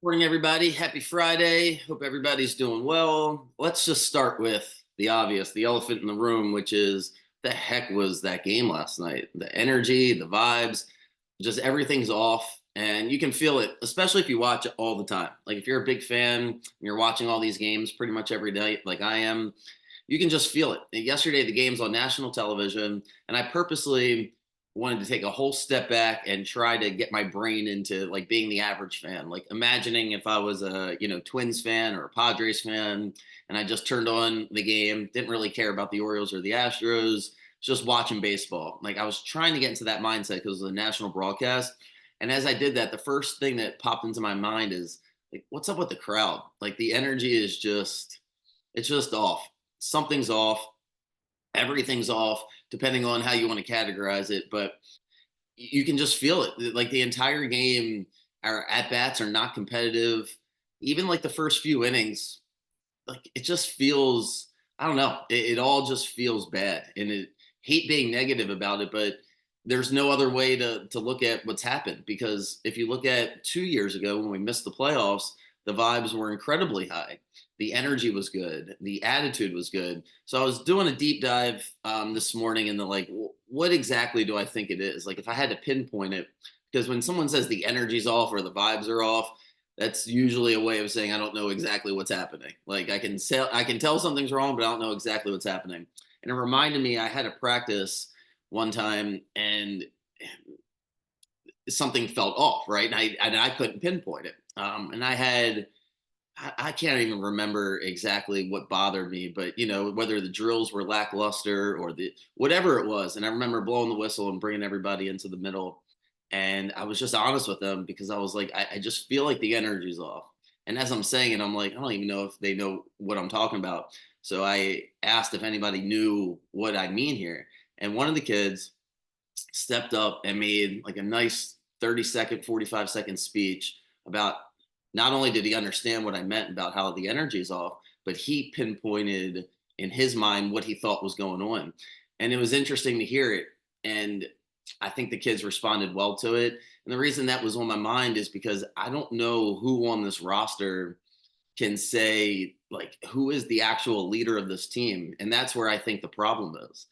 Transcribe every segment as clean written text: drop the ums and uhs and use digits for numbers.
Morning, everybody. Happy Friday. Hope everybody's doing well. Let's just start with the obvious, the elephant in the room, which is the heck was that game last night? The energy, the vibes, just everything's off. And you can feel it, especially if you watch it all the time. Like if you're a big fan and you're watching all these games pretty much every day, like I am, you can just feel it. And yesterday, the game's on national television, and I purposely wanted to take a whole step back and try to get my brain into like being the average fan, like imagining if I was a Twins fan or a Padres fan, and I just turned on the game, didn't really care about the Orioles or the Astros, just watching baseball. Like I was trying to get into that mindset because it was a national broadcast, and as I did that, the first thing that popped into my mind is like, what's up with the crowd? Like the energy is just, it's just off. Something's off, everything's off, depending on how you want to categorize it. But you can just feel it. Like the entire game, our at bats are not competitive. Even like the first few innings, like it just feels, I don't know, it all just feels bad. And it hate being negative about it, but there's no other way to look at what's happened, because if you look at 2 years ago when we missed the playoffs, the vibes were incredibly high. The energy was good. The attitude was good. So I was doing a deep dive this morning into like, what exactly do I think it is? Like if I had to pinpoint it, because when someone says the energy's off or the vibes are off, that's usually a way of saying I don't know exactly what's happening. Like I can tell something's wrong, but I don't know exactly what's happening. And it reminded me I had a practice one time and something felt off, right? And I couldn't pinpoint it. And I can't even remember exactly what bothered me, but whether the drills were lackluster or the whatever it was. And I remember blowing the whistle and bringing everybody into the middle. And I was just honest with them because I was like, I just feel like the energy's off. And as I'm saying it, I'm like, I don't even know if they know what I'm talking about. So I asked if anybody knew what I mean here. And one of the kids stepped up and made like a nice 30-second, 45-second speech about, not only did he understand what I meant about how the energy is off, but he pinpointed in his mind what he thought was going on. And it was interesting to hear it. And I think the kids responded well to it. And the reason that was on my mind is because I don't know who on this roster can say like who is the actual leader of this team. And that's where I think the problem is.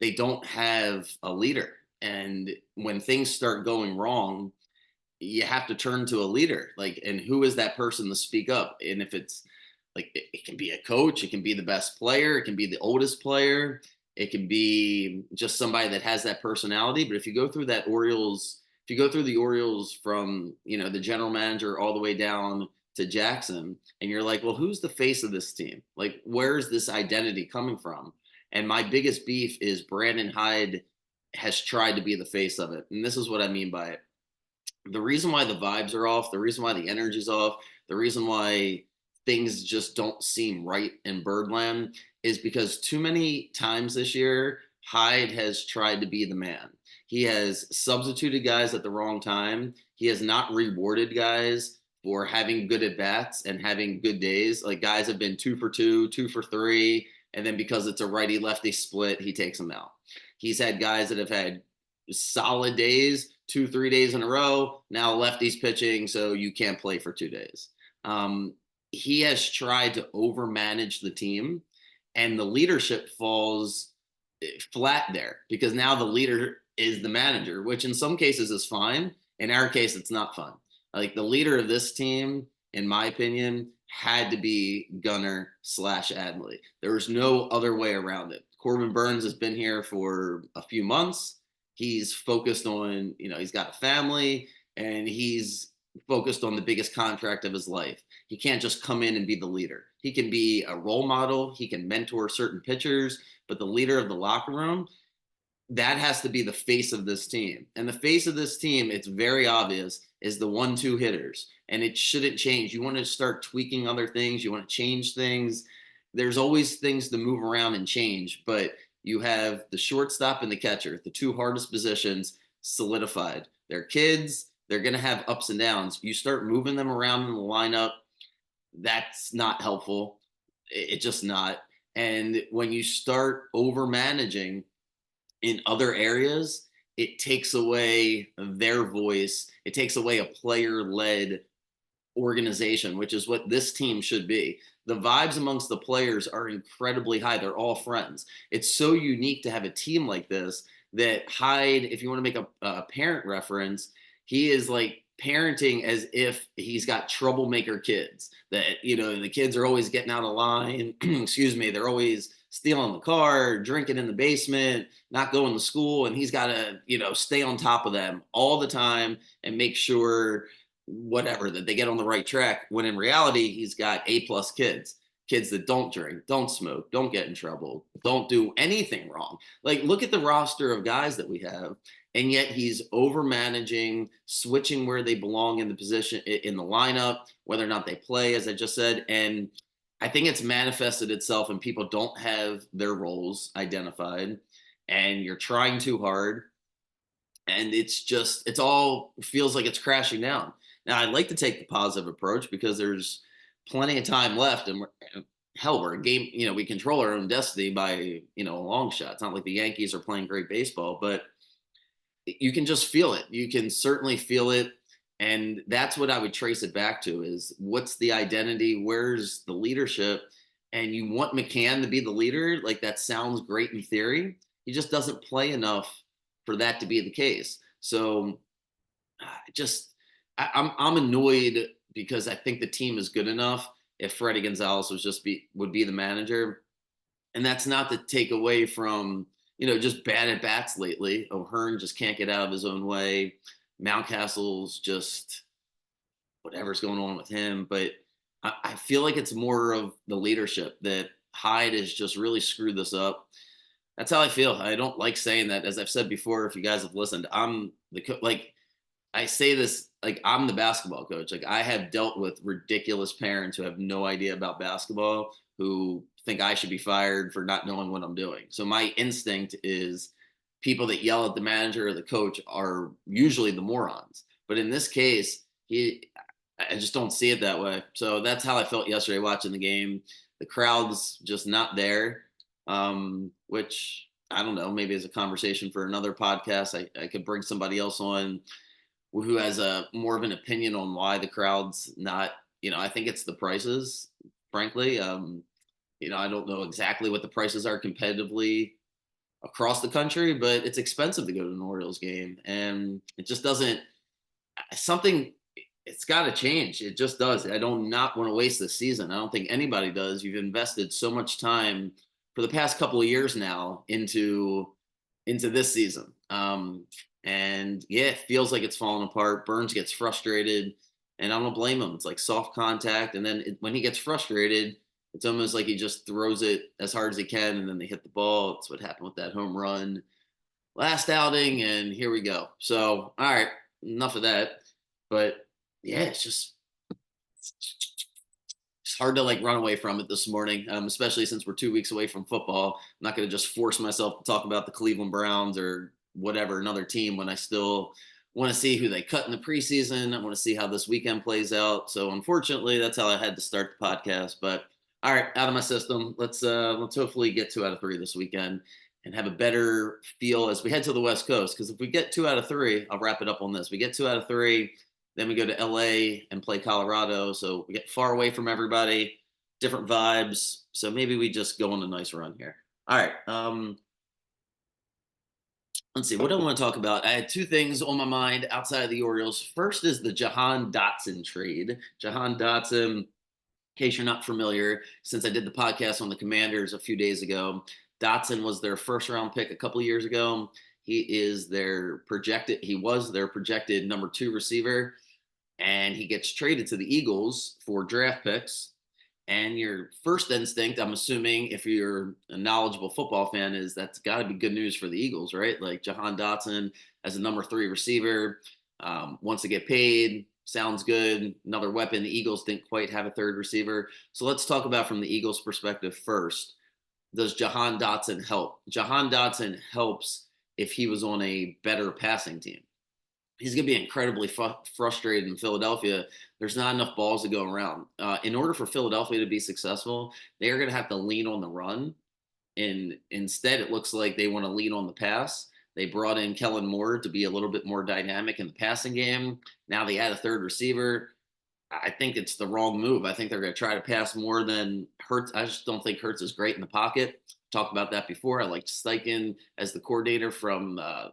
They don't have a leader. And when things start going wrong, you have to turn to a leader. Like, and who is that person to speak up? And if it's like, it can be a coach, it can be the best player, it can be the oldest player, it can be just somebody that has that personality. But if you go through that Orioles, if you go through the Orioles from, the general manager all the way down to Jackson, and you're like, well, who's the face of this team? Like, where's this identity coming from? And my biggest beef is Brandon Hyde has tried to be the face of it. And this is what I mean by it. The reason why the vibes are off, the reason why the energy's off, the reason why things just don't seem right in Birdland is because too many times this year, Hyde has tried to be the man. He has substituted guys at the wrong time. He has not rewarded guys for having good at bats and having good days. Like guys have been 2 for 2, 2 for 3, and then because it's a righty lefty split, he takes them out. He's had guys that have had solid days 2, 3 days in a row. Now lefty's pitching, so you can't play for 2 days. He has tried to overmanage the team, and the leadership falls flat there because now the leader is the manager, which in some cases is fine. In our case, it's not fun. Like the leader of this team, in my opinion, had to be Gunner slash Adley. There was no other way around it. Corbin Burns has been here for a few months. He's focused on, he's got a family and he's focused on the biggest contract of his life. He can't just come in and be the leader. He can be a role model. He can mentor certain pitchers, but the leader of the locker room, that has to be the face of this team. And the face of this team, it's very obvious, is the 1-2 hitters. And it shouldn't change. You want to start tweaking other things. You want to change things. There's always things to move around and change, but you have the shortstop and the catcher, the two hardest positions, solidified. They're kids. They're going to have ups and downs. You start moving them around in the lineup, that's not helpful. It's just not. And when you start over managing in other areas, it takes away their voice. It takes away a player led organization, which is what this team should be. The vibes amongst the players are incredibly high. They're all friends. It's so unique to have a team like this that Hyde, if you want to make a parent reference, he is like parenting as if he's got troublemaker kids that, the kids are always getting out of line. Excuse me. They're always stealing the car, drinking in the basement, not going to school. And he's got to, stay on top of them all the time and make sure whatever that they get on the right track, when in reality he's got A+ kids that don't drink, don't smoke, don't get in trouble, don't do anything wrong. Like, look at the roster of guys that we have, and yet he's over managing, switching where they belong in the position in the lineup, whether or not they play, as I just said. And I think it's manifested itself, and people don't have their roles identified, and you're trying too hard, and it's all feels like it's crashing down. Now, I'd like to take the positive approach because there's plenty of time left, and hell, we're a game. We control our own destiny by a long shot. It's not like the Yankees are playing great baseball, but you can just feel it. You can certainly feel it, and that's what I would trace it back to: is what's the identity? Where's the leadership? And you want McCann to be the leader. Like, that sounds great in theory. He just doesn't play enough for that to be the case. So, just I'm annoyed because I think the team is good enough if Freddie Gonzalez would be the manager, and that's not to take away from just bad at bats lately. O'Hearn just can't get out of his own way. Mountcastle's just whatever's going on with him, but I feel like it's more of the leadership that Hyde has just really screwed this up. That's how I feel. I don't like saying that. As I've said before, if you guys have listened, I'm like, I say this like I'm the basketball coach. Like, I have dealt with ridiculous parents who have no idea about basketball, who think I should be fired for not knowing what I'm doing. So my instinct is people that yell at the manager or the coach are usually the morons. But in this case, I just don't see it that way. So that's how I felt yesterday watching the game. The crowd's just not there, which I don't know, maybe is a conversation for another podcast. I could bring somebody else on who has a more of an opinion on why the crowd's not. I think it's the prices, frankly. I don't know exactly what the prices are competitively across the country, but it's expensive to go to an Orioles game, and it just doesn't. Something, it's got to change. It just does. I don't not want to waste this season. I don't think anybody does. You've invested so much time for the past couple of years now into this season. And yeah, it feels like it's falling apart. Burns gets frustrated, and I don't blame him. It's like soft contact, and then when he gets frustrated, it's almost like he just throws it as hard as he can, and then they hit the ball. It's what happened with that home run last outing, and here we go. So, all right, enough of that. But yeah, it's hard to like run away from it this morning, especially since we're 2 weeks away from football. I'm not going to just force myself to talk about the Cleveland Browns or whatever, another team, when I still want to see who they cut in the preseason. I want to see how this weekend plays out. So unfortunately, that's how I had to start the podcast. But all right, out of my system. Let's hopefully get 2 out of 3 this weekend and have a better feel as we head to the West Coast. Because if we get 2 out of 3, I'll wrap it up on this. We get 2 out of 3, then we go to LA and play Colorado. So we get far away from everybody, different vibes. So maybe we just go on a nice run here. All right. Let's see. What do I want to talk about? I had 2 things on my mind outside of the Orioles. First is the Jahan Dotson trade. Jahan Dotson, in case you're not familiar, since I did the podcast on the Commanders a few days ago, Dotson was their first round pick a couple of years ago. He was their projected number 2 receiver, and he gets traded to the Eagles for draft picks. And your first instinct, I'm assuming, if you're a knowledgeable football fan, is that's got to be good news for the Eagles, right? Like, Jahan Dotson as a number 3 receiver, wants to get paid. Sounds good. Another weapon. The Eagles didn't quite have a 3rd receiver. So let's talk about from the Eagles' perspective first. Does Jahan Dotson help? Jahan Dotson helps if he was on a better passing team. He's going to be incredibly frustrated in Philadelphia. There's not enough balls to go around. In order for Philadelphia to be successful, they're going to have to lean on the run. And instead, it looks like they want to lean on the pass. They brought in Kellen Moore to be a little bit more dynamic in the passing game. Now they add a 3rd receiver. I think it's the wrong move. I think they're going to try to pass more than Hurts. I just don't think Hurts is great in the pocket. Talked about that before. I liked Steichen as the coordinator from the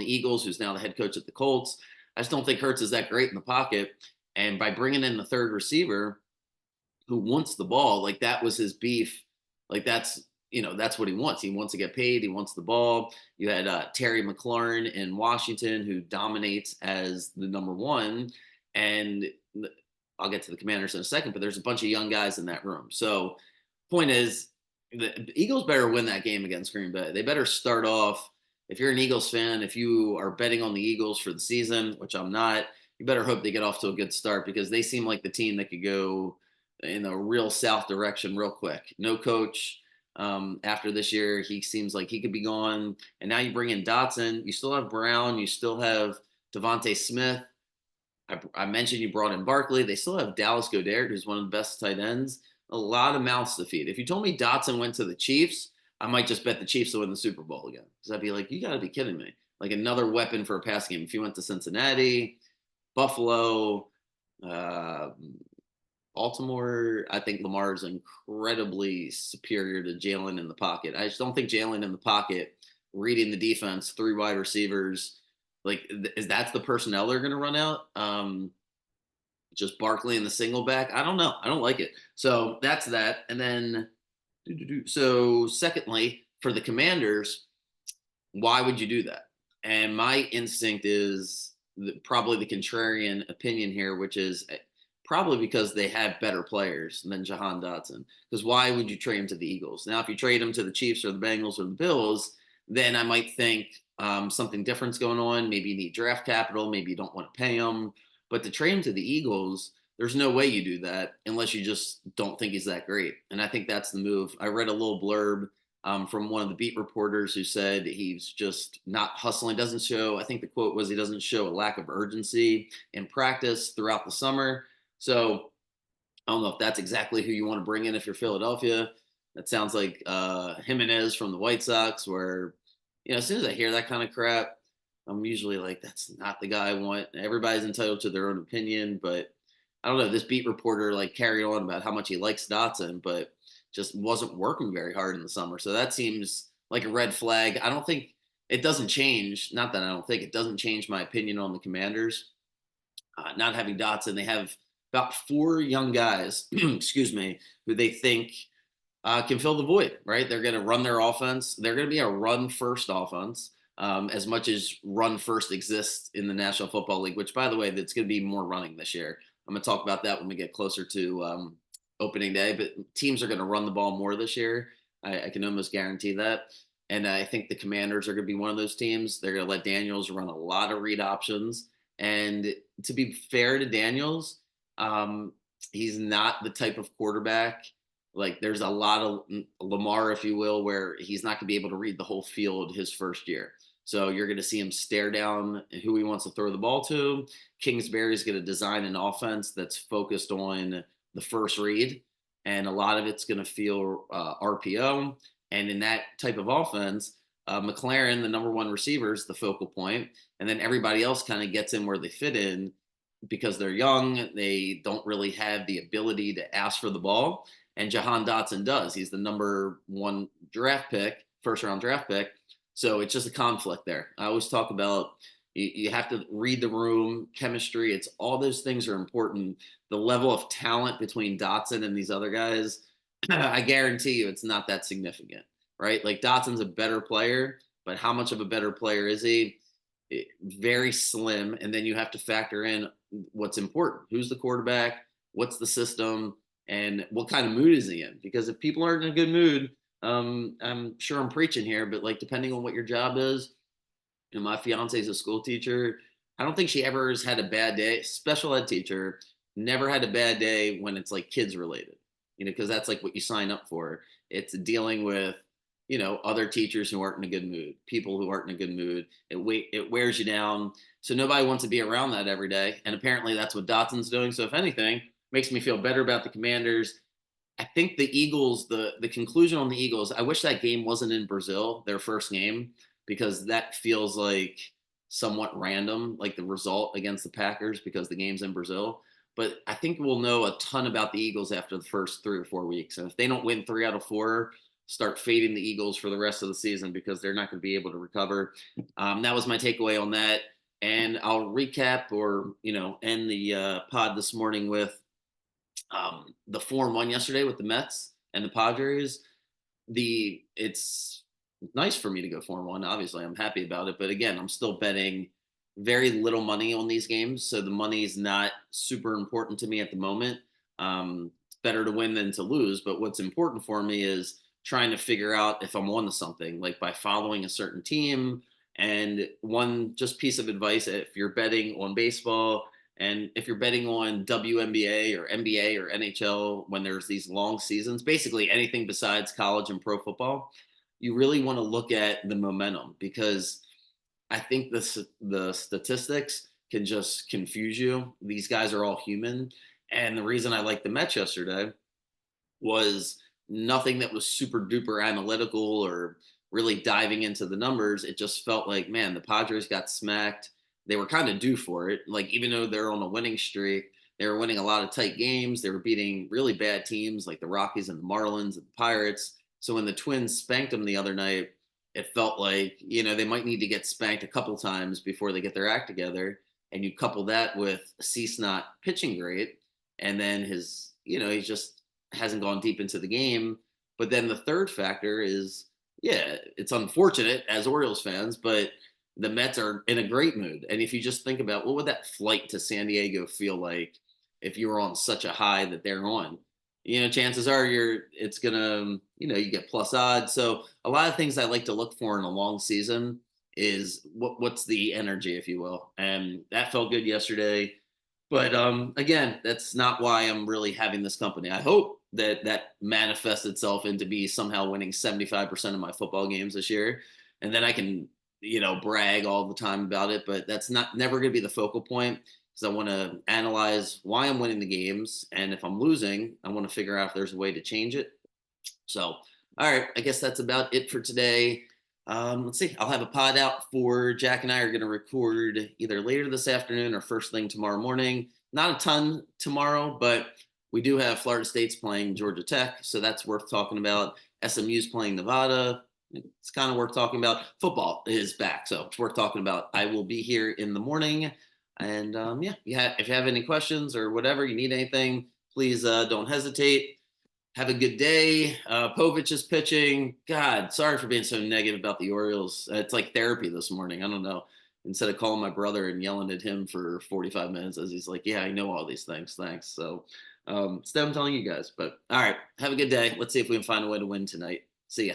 Eagles, who's now the head coach at the Colts. I just don't think Hurts is that great in the pocket. And by bringing in the third receiver who wants the ball, like that was his beef. Like that's what he wants. He wants to get paid. He wants the ball. You had Terry McLaurin in Washington, who dominates as the number one, and I'll get to the Commanders in a second. But there's a bunch of young guys in that room. So, point is, the Eagles better win that game against Green Bay. They better start off. If you're an Eagles fan, if you are betting on the Eagles for the season, which I'm not, you better hope they get off to a good start because they seem like the team that could go in a real south direction real quick. No coach after this year. He seems like he could be gone. And now you bring in Dotson. You still have Brown. You still have Devontae Smith. I mentioned you brought in Barkley. They still have Dallas Goedert, who's one of the best tight ends. A lot of mouths to feed. If you told me Dotson went to the Chiefs, I might just bet the Chiefs to win the Super Bowl again. Because I'd be like, you got to be kidding me. Like another weapon for a pass game. If you went to Cincinnati, Buffalo, uh, Baltimore, I think Lamar is incredibly superior to Jalen in the pocket. I just don't think Jalen in the pocket, reading the defense, three wide receivers, like is that's the personnel they're going to run out. Just Barkley in the single back. I don't know. I don't like it. So that's that. And then, so secondly, for the Commanders, why would you do that? And my instinct is probably the contrarian opinion here, which is probably because they have better players than Jahan Dotson. Because why would you trade him to the Eagles? Now, if you trade him to the Chiefs or the Bengals or the Bills, then I might think something different's going on. Maybe you need draft capital. Maybe you don't want to pay him. But to trade him to the Eagles, there's no way you do that unless you just don't think he's that great. And I think that's the move. I read a little blurb from one of the beat reporters who said he's just not hustling. Doesn't show, I think the quote was, he doesn't show a lack of urgency in practice throughout the summer. So I don't know if that's exactly who you want to bring in if you're Philadelphia. That sounds like Jimenez from the White Sox, where, as soon as I hear that kind of crap, I'm usually like, that's not the guy I want. Everybody's entitled to their own opinion, but I don't know. This beat reporter like carried on about how much he likes Dotson, but just wasn't working very hard in the summer. So that seems like a red flag. I don't think it doesn't change. Not that I don't think it doesn't change my opinion on the Commanders. Not having Dotson, they have about four young guys, excuse me, who they think can fill the void, right? They're going to run their offense. They're going to be a run first offense. As much as run first exists in the National Football League, which, by the way, that's going to be more running this year. I'm going to talk about that when we get closer to opening day, but teams are going to run the ball more this year. I can almost guarantee that. And I think the Commanders are going to be one of those teams. They're going to let Daniels run a lot of read options. And to be fair to Daniels, he's not the type of quarterback. Like there's a lot of Lamar, if you will, where he's not going to be able to read the whole field his first year. So you're going to see him stare down who he wants to throw the ball to. Kingsbury is going to design an offense that's focused on the first read, and a lot of it's going to feel RPO. And in that type of offense, McLaren, the number one receiver, is the focal point, and then everybody else kind of gets in where they fit in because they're young. They don't really have the ability to ask for the ball, and Jahan Dotson does. He's the number one draft pick, first round draft pick. So it's just a conflict there. I always talk about you have to read the room, chemistry. It's all those things are important. The level of talent between Dotson and these other guys, I guarantee you it's not that significant, right? Like Dotson's a better player, but how much of a better player is he? Very slim. And then you have to factor in what's important. Who's the quarterback? What's the system? And what kind of mood is he in? Because if people aren't in a good mood, I'm sure I'm preaching here, but like depending on what your job is, my fiance is a school teacher. I don't think she ever has had a bad day. Special ed teacher, never had a bad day when it's like kids related, because that's like what you sign up for. It's dealing with, other teachers who aren't in a good mood, people who aren't in a good mood. It wears you down. So nobody wants to be around that every day. And apparently that's what Dotson's doing. So if anything, makes me feel better about the Commanders. I think the Eagles, the conclusion on the Eagles, I wish that game wasn't in Brazil, their first game, because that feels like somewhat random, like the result against the Packers because the game's in Brazil. but I think we'll know a ton about the Eagles after the first 3 or 4 weeks. And if they don't win 3 out of 4, start fading the Eagles for the rest of the season because they're not going to be able to recover. That was my takeaway on that. And I'll recap or, end the pod this morning with the 4-1 yesterday with the Mets and the Padres. It's nice for me to go 4-1. Obviously, I'm happy about it, but again, I'm still betting very little money on these games, so the money is not super important to me at the moment. It's better to win than to lose, but what's important for me is trying to figure out if I'm on to something, like by following a certain team. And one just piece of advice: if you're betting on baseball, and if you're betting on WNBA or NBA or NHL when there's these long seasons, basically anything besides college and pro football, you really want to look at the momentum because I think the statistics can just confuse you. These guys are all human. And the reason I liked the Mets yesterday was nothing that was super duper analytical or really diving into the numbers. It just felt like, man, the Padres got smacked. They were kind of due for it. Like, even though they're on a winning streak, they were winning a lot of tight games. They were beating really bad teams like the Rockies and the Marlins and the Pirates. So when the Twins spanked them the other night, it felt like, they might need to get spanked a couple times before they get their act together. And you couple that with Cease not pitching great, and then he just hasn't gone deep into the game. But then the third factor is, yeah, it's unfortunate as Orioles fans, but the Mets are in a great mood. And if you just think about what would that flight to San Diego feel like if you were on such a high that they're on, chances are it's gonna, you get plus odds. So a lot of things I like to look for in a long season is what's the energy, if you will. And that felt good yesterday. But again, that's not why I'm really having this company. I hope that manifests itself into me somehow winning 75% of my football games this year. And then I can, brag all the time about it. But that's not never going to be the focal point because I want to analyze why I'm winning the games. And if I'm losing, I want to figure out if there's a way to change it. So, all right, I guess that's about it for today. Let's see. I'll have a pod out for Jack and I are going to record either later this afternoon or first thing tomorrow morning. Not a ton tomorrow, but we do have Florida State's playing Georgia Tech, so that's worth talking about. SMU's playing Nevada. It's kind of worth talking about. Football is back, so it's worth talking about. I will be here in the morning. And yeah, if you have any questions or whatever, you need anything, please don't hesitate. Have a good day. Povich is pitching. God, sorry for being so negative about the Orioles. It's like therapy this morning. I don't know. Instead of calling my brother and yelling at him for 45 minutes as he's like, yeah, I know all these things. Thanks. So instead I'm telling you guys. But all right, have a good day. Let's see if we can find a way to win tonight. See ya.